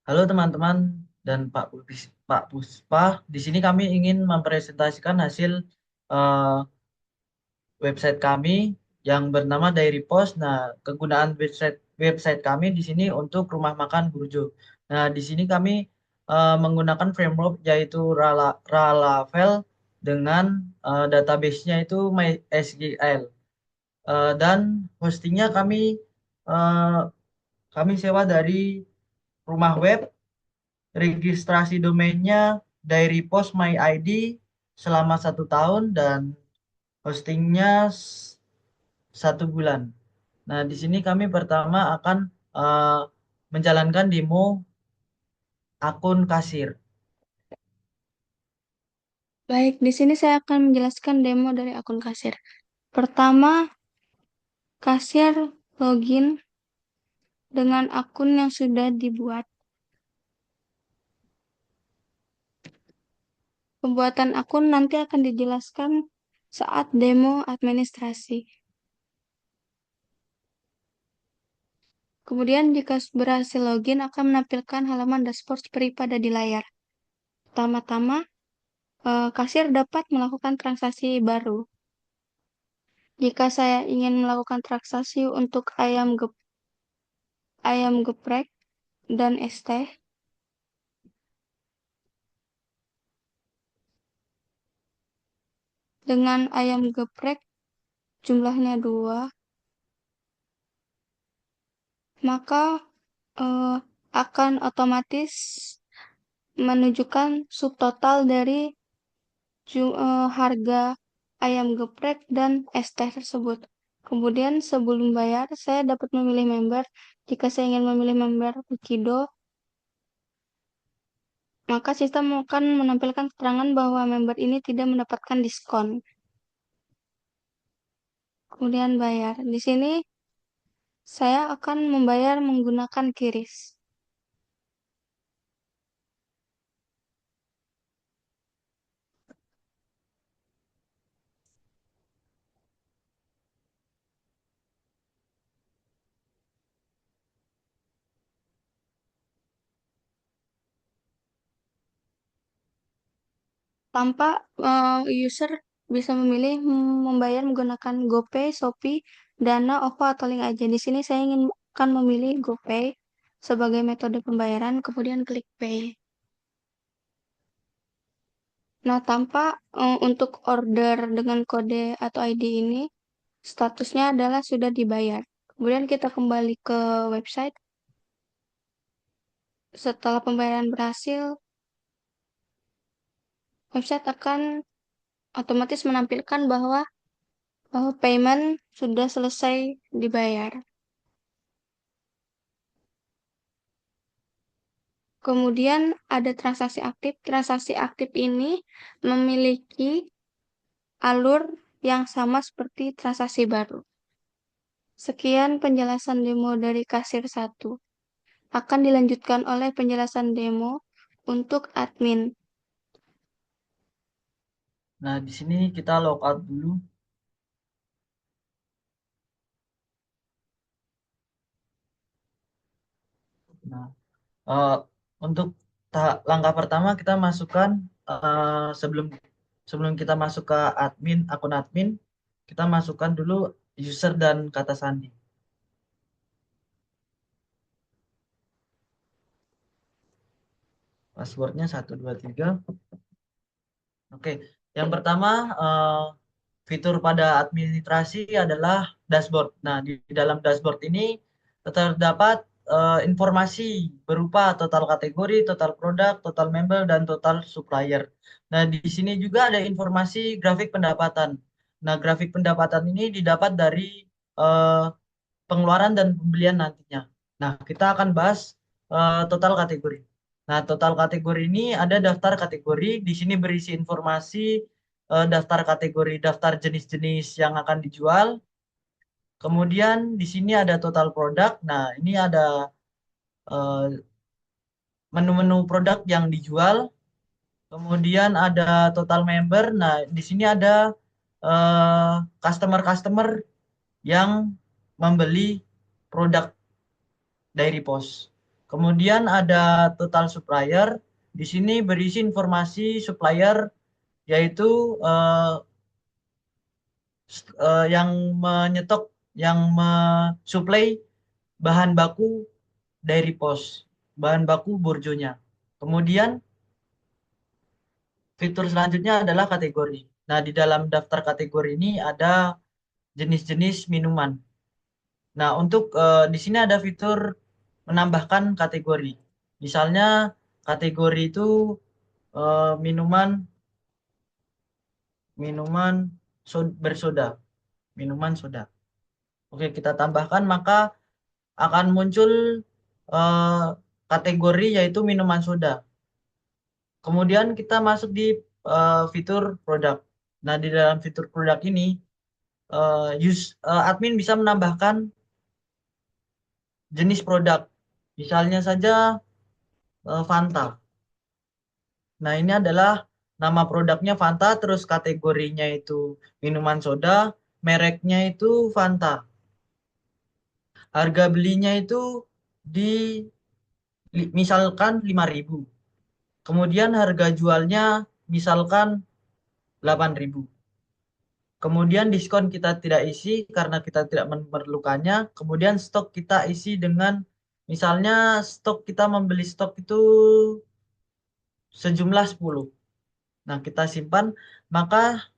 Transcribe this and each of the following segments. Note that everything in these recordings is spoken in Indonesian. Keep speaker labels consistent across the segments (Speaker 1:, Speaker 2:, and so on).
Speaker 1: Halo teman-teman dan Pak Puspa. Di sini kami ingin mempresentasikan hasil eh, website kami yang bernama Diary Post. Nah, kegunaan website kami di sini untuk rumah makan Burjo. Nah, di sini kami menggunakan framework yaitu Laravel dengan database-nya itu MySQL. Dan hostingnya eh, kami sewa dari rumah web. Registrasi domainnya dari Post My ID selama 1 tahun dan hostingnya 1 bulan. Nah, di sini kami pertama akan eh, menjalankan demo akun kasir.
Speaker 2: Baik, di sini saya akan menjelaskan demo dari akun kasir. Pertama, kasir login dengan akun yang sudah dibuat. Pembuatan akun nanti akan dijelaskan saat demo administrasi. Kemudian jika berhasil login akan menampilkan halaman dashboard seperti pada di layar. Pertama-tama, kasir dapat melakukan transaksi baru. Jika saya ingin melakukan transaksi untuk ayam geprek dan es teh, dengan ayam geprek jumlahnya 2, maka eh, akan otomatis menunjukkan subtotal dari harga ayam geprek dan es teh tersebut. Kemudian sebelum bayar, saya dapat memilih member. Jika saya ingin memilih member Wikido, maka sistem akan menampilkan keterangan bahwa member ini tidak mendapatkan diskon. Kemudian bayar. Di sini saya akan membayar menggunakan QRIS. Tanpa user bisa memilih membayar menggunakan GoPay, Shopee, Dana, OVO, atau link aja. Di sini saya ingin akan memilih GoPay sebagai metode pembayaran, kemudian klik Pay. Nah, tanpa untuk order dengan kode atau ID ini, statusnya adalah sudah dibayar. Kemudian kita kembali ke website. Setelah pembayaran berhasil, website akan otomatis menampilkan bahwa payment sudah selesai dibayar. Kemudian ada transaksi aktif. Transaksi aktif ini memiliki alur yang sama seperti transaksi baru. Sekian penjelasan demo dari kasir 1. Akan dilanjutkan oleh penjelasan demo untuk admin.
Speaker 1: Nah, di sini kita logout dulu. Nah, eh, untuk langkah pertama kita masukkan sebelum sebelum kita masuk ke akun admin, kita masukkan dulu user dan kata sandi. Passwordnya 123. Oke, yang pertama fitur pada administrasi adalah dashboard. Nah, di dalam dashboard ini terdapat informasi berupa total kategori, total produk, total member, dan total supplier. Nah, di sini juga ada informasi grafik pendapatan. Nah, grafik pendapatan ini didapat dari eh, pengeluaran dan pembelian nantinya. Nah, kita akan bahas total kategori. Nah, total kategori ini ada daftar kategori. Di sini berisi informasi daftar kategori, daftar jenis-jenis yang akan dijual. Kemudian di sini ada total produk. Nah, ini ada eh, menu-menu produk yang dijual. Kemudian ada total member. Nah, di sini ada customer-customer yang membeli produk Dairy Post. Kemudian ada total supplier. Di sini berisi informasi supplier yaitu yang menyetok, yang mensuplai bahan baku dairy pos, bahan baku burjonya. Kemudian fitur selanjutnya adalah kategori. Nah, di dalam daftar kategori ini ada jenis-jenis minuman. Nah, untuk di sini ada fitur menambahkan kategori. Misalnya kategori itu minuman minuman bersoda, minuman soda. Oke, kita tambahkan maka akan muncul eh, kategori yaitu minuman soda. Kemudian kita masuk di fitur produk. Nah, di dalam fitur produk ini admin bisa menambahkan jenis produk. Misalnya saja Fanta. Nah, ini adalah nama produknya Fanta, terus kategorinya itu minuman soda, mereknya itu Fanta. Harga belinya itu di misalkan 5.000. Kemudian harga jualnya misalkan 8.000. Kemudian diskon kita tidak isi karena kita tidak memerlukannya. Kemudian stok kita isi dengan misalnya stok kita membeli stok itu sejumlah 10. Nah, kita simpan, maka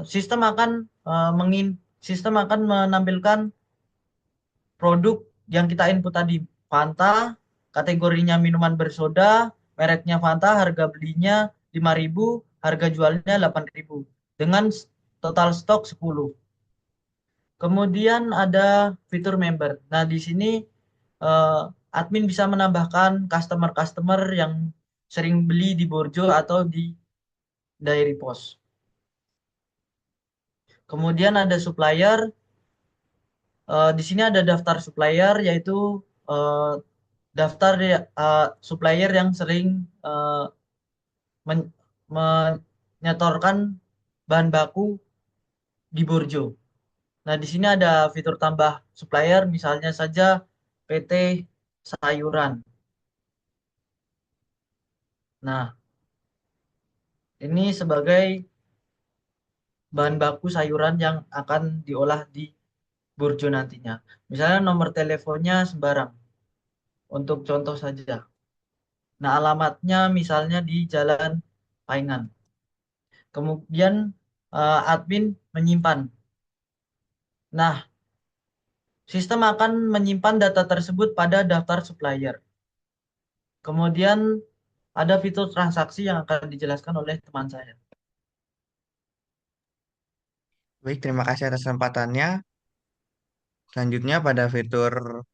Speaker 1: sistem akan sistem akan menampilkan produk yang kita input tadi. Fanta, kategorinya minuman bersoda, mereknya Fanta, harga belinya 5.000, harga jualnya 8.000 dengan total stok 10. Kemudian ada fitur member. Nah, di sini eh, admin bisa menambahkan customer-customer yang sering beli di Borjo atau di Dairy Post. Kemudian ada supplier. Di sini ada daftar supplier yaitu eh, daftar supplier yang sering men- menyetorkan bahan baku di Borjo. Nah, di sini ada fitur tambah supplier, misalnya saja PT Sayuran. Nah, ini sebagai bahan baku sayuran yang akan diolah di Borjo nantinya. Misalnya nomor teleponnya sembarang, untuk contoh saja. Nah, alamatnya misalnya di Jalan Paingan. Kemudian admin menyimpan. Nah, sistem akan menyimpan data tersebut pada daftar supplier. Kemudian ada fitur transaksi yang akan dijelaskan oleh teman saya.
Speaker 3: Baik, terima kasih atas kesempatannya. Selanjutnya pada fitur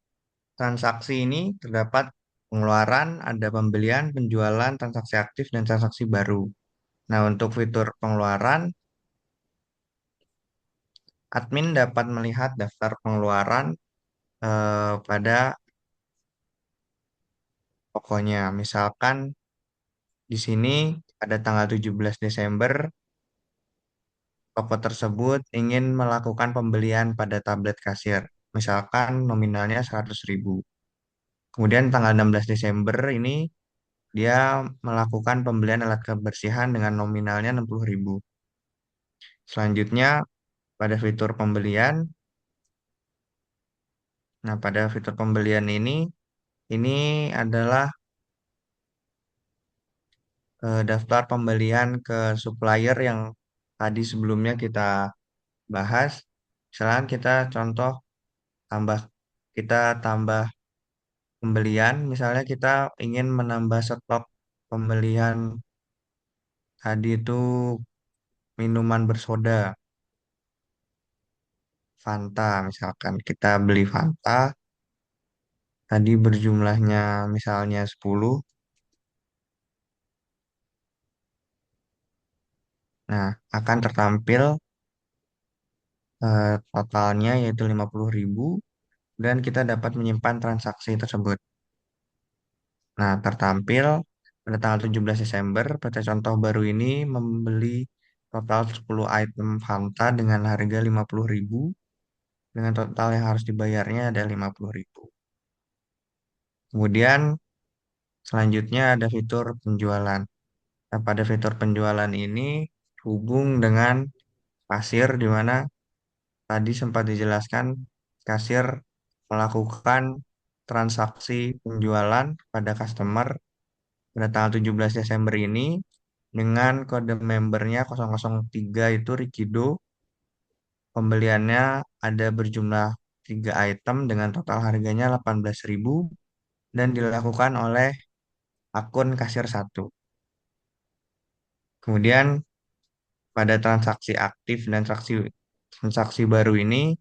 Speaker 3: transaksi ini terdapat pengeluaran, ada pembelian, penjualan, transaksi aktif, dan transaksi baru. Nah, untuk fitur pengeluaran, admin dapat melihat daftar pengeluaran pada pokoknya. Misalkan di sini pada tanggal 17 Desember, toko tersebut ingin melakukan pembelian pada tablet kasir. Misalkan nominalnya 100.000. Kemudian tanggal 16 Desember ini dia melakukan pembelian alat kebersihan dengan nominalnya 60.000. Selanjutnya pada fitur pembelian. Nah, pada fitur pembelian ini adalah daftar pembelian ke supplier yang tadi sebelumnya kita bahas. Misalnya tambah kita tambah pembelian, misalnya kita ingin menambah stok pembelian tadi itu minuman bersoda, Fanta misalkan. Kita beli Fanta, tadi berjumlahnya misalnya 10. Nah, akan tertampil totalnya yaitu 50.000 dan kita dapat menyimpan transaksi tersebut. Nah, tertampil pada tanggal 17 Desember, PT Contoh Baru ini membeli total 10 item Fanta dengan harga 50.000 dengan total yang harus dibayarnya ada 50.000. Kemudian selanjutnya ada fitur penjualan. Nah, pada fitur penjualan ini hubung dengan kasir di mana tadi sempat dijelaskan kasir melakukan transaksi penjualan pada customer pada tanggal 17 Desember ini dengan kode membernya 003 itu Rikido. Pembeliannya ada berjumlah 3 item dengan total harganya 18.000 dan dilakukan oleh akun kasir satu. Kemudian pada transaksi aktif dan transaksi baru ini,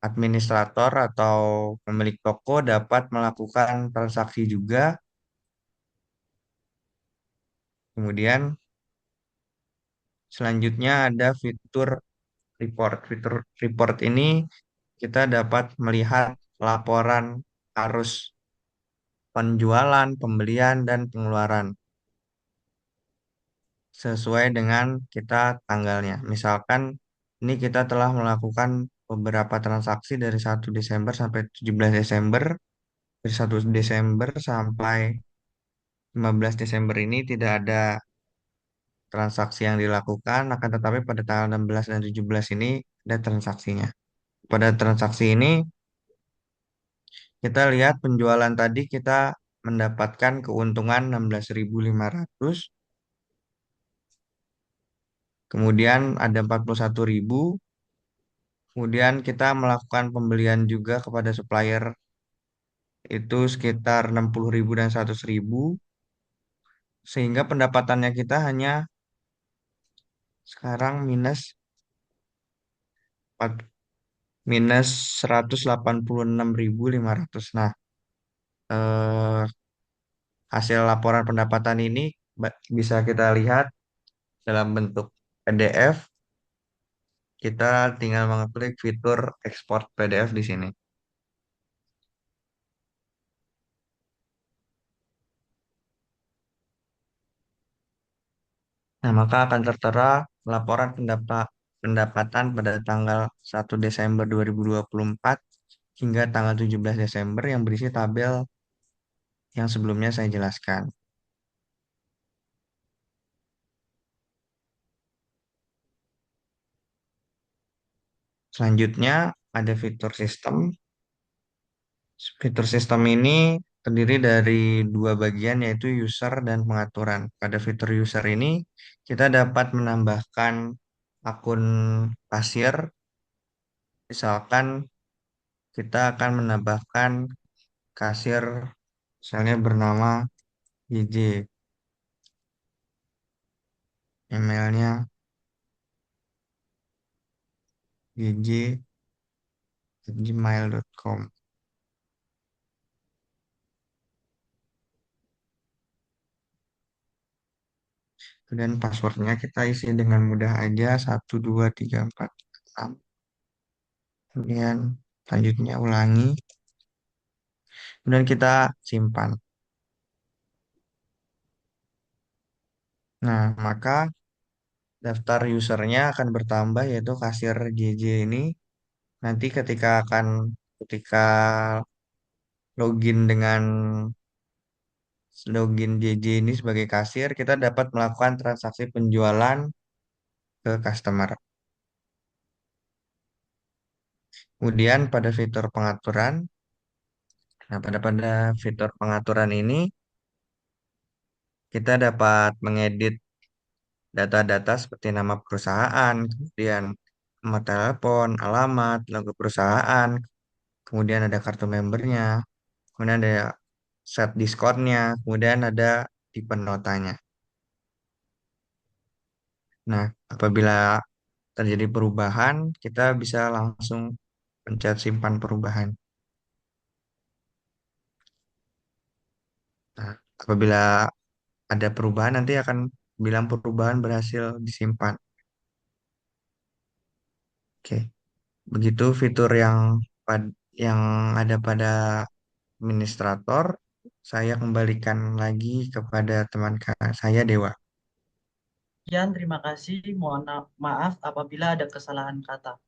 Speaker 3: administrator atau pemilik toko dapat melakukan transaksi juga. Kemudian selanjutnya ada fitur report. Fitur report ini kita dapat melihat laporan arus penjualan, pembelian, dan pengeluaran sesuai dengan kita tanggalnya. Misalkan ini kita telah melakukan beberapa transaksi dari 1 Desember sampai 17 Desember. Dari 1 Desember sampai 15 Desember ini tidak ada transaksi yang dilakukan, akan tetapi pada tanggal 16 dan 17 ini ada transaksinya. Pada transaksi ini kita lihat penjualan tadi kita mendapatkan keuntungan 16.500, kemudian ada 41.000, kemudian kita melakukan pembelian juga kepada supplier itu sekitar 60.000 dan 100.000, sehingga pendapatannya kita hanya sekarang minus 186.500. Nah, eh, hasil laporan pendapatan ini bisa kita lihat dalam bentuk PDF. Kita tinggal mengklik fitur ekspor PDF di sini. Nah, maka akan tertera laporan pendapatan pada tanggal 1 Desember 2024 hingga tanggal 17 Desember yang berisi tabel yang sebelumnya saya jelaskan. Selanjutnya ada fitur sistem. Fitur sistem ini terdiri dari 2 bagian yaitu user dan pengaturan. Pada fitur user ini kita dapat menambahkan akun kasir. Misalkan kita akan menambahkan kasir misalnya bernama JJ. Emailnya jj@gmail.com. Kemudian passwordnya kita isi dengan mudah aja 12346. Kemudian selanjutnya ulangi. Kemudian kita simpan. Nah, maka daftar usernya akan bertambah yaitu kasir JJ ini. Nanti ketika login dengan login JJ ini sebagai kasir, kita dapat melakukan transaksi penjualan ke customer. Kemudian pada fitur pengaturan, nah pada fitur pengaturan ini kita dapat mengedit data-data seperti nama perusahaan, kemudian nomor telepon, alamat, logo perusahaan, kemudian ada kartu membernya, kemudian ada set diskonnya, kemudian ada tipe notanya. Nah, apabila terjadi perubahan, kita bisa langsung pencet simpan perubahan. Nah, apabila ada perubahan nanti akan bilang perubahan berhasil disimpan. Oke, begitu fitur yang ada pada administrator. Saya kembalikan lagi kepada teman saya Dewa.
Speaker 1: Sekian, terima kasih. Mohon maaf apabila ada kesalahan kata.